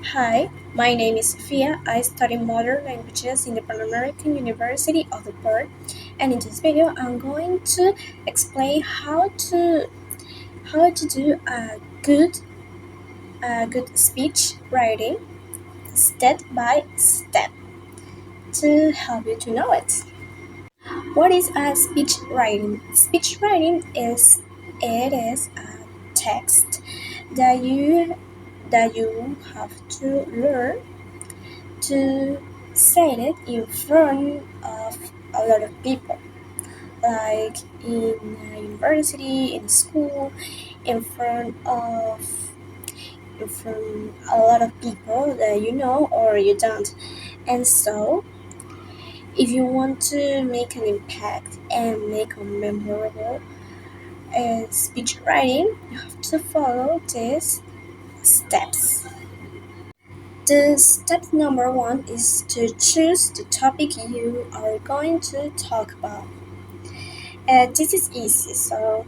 Hi, my name is Sophia. I study modern languages in the Pan American University of the Port, and in this video, I'm going to explain how to do a good speech writing step by step to help you to know it. What is a speech writing? Speech writing is a text that you have to learn to say it in front of a lot of people, like in a university, in school, in front of in front a lot of people that you know or you don't. And so, if you want to make an impact and make a memorable speech writing, you have to follow these steps. The step number one is to choose the topic you are going to talk about. This is easy, so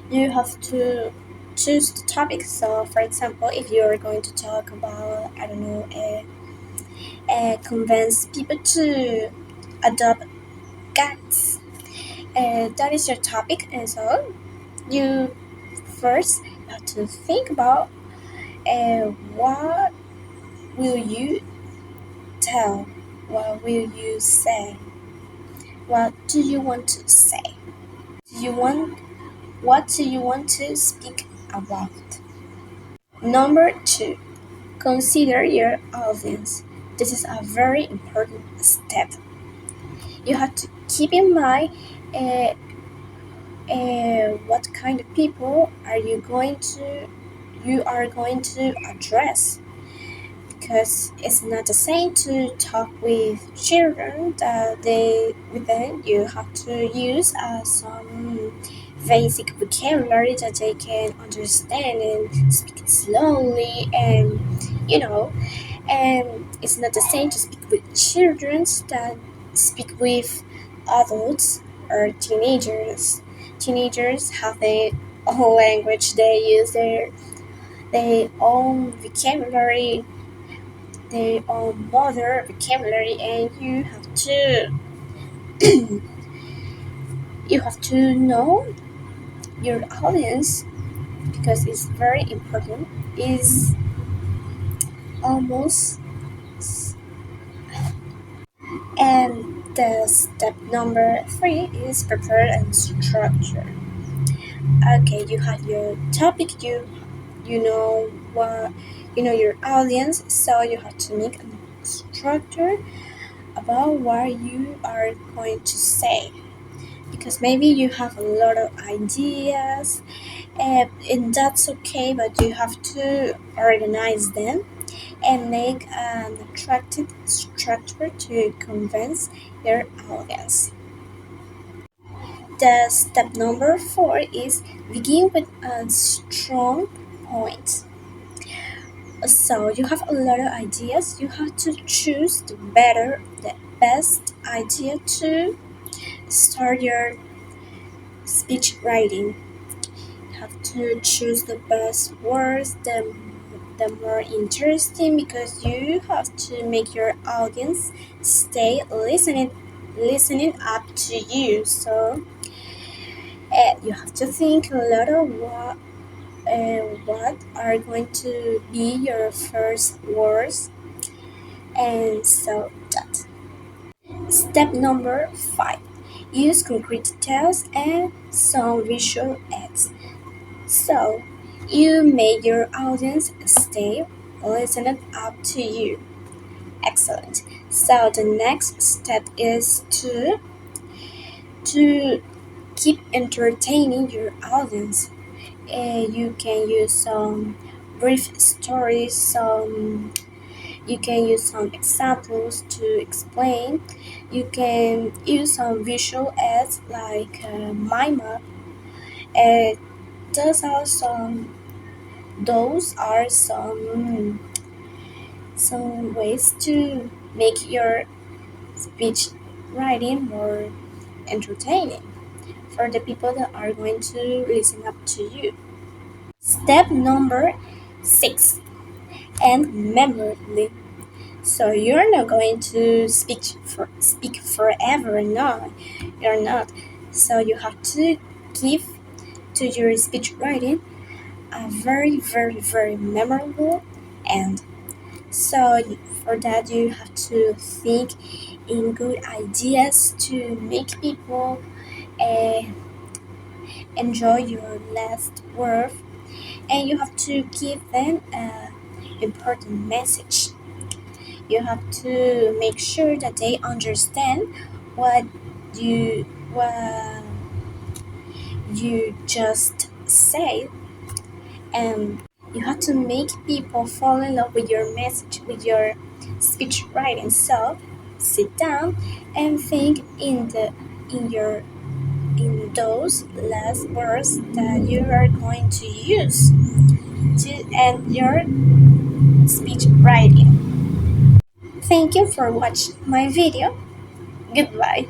you have to choose the topic. So, for example, if you are going to talk about, I don't know, convince people to adopt cats, that is your topic, and so you first have to think about what will you tell, what will you say. What do you want to say? Do you want what do you want to speak about? Number two, consider your audience. This is a very important step. You have to keep in mind uh, what kind of people you are going to address, because it's not the same to talk with children that they with them you have to use some basic vocabulary that they can understand and speak it slowly, and you know and it's not the same to speak with children that speak with adults or teenagers have their own language, they use their own vocabulary, their own mother vocabulary, and you have to know your audience, because it's very important. Is almost And the step number three is prepare and structure. Okay, you have your topic, you know what you know your audience, so you have to make a structure about what you are going to say, because maybe you have a lot of ideas, and that's okay, but you have to organize them and make an attractive structure to convince your audience. The step number four is begin with a strong point. So you have a lot of ideas. You have to choose the best idea to start your speech writing. You have to choose the best words, the more interesting, because you have to make your audience stay listening up to you. So you have to think a lot of what are going to be your first words, and so that. Step number five, use concrete details and some visual aids. So you make your audience stay listening up to you. Excellent. So the next step is to keep entertaining your audience. You can use some brief stories, you can use some examples to explain. You can use some visual aids like mime. Uh, those are some ways to make your speech writing more entertaining for the people that are going to listen up to you. Step number six, and memorably. So you're not going to speak forever. No, you're not. So you have to give to your speech writing a very, very, very memorable end. So for that, you have to think in good ideas to make people uh, enjoy your last word, and you have to give them an important message. You have to make sure that they understand what you just say, and you have to make people fall in love with your message, with your speech writing. So sit down and think in those last words that you are going to use to end your speech writing. Thank you for watching my video. Goodbye.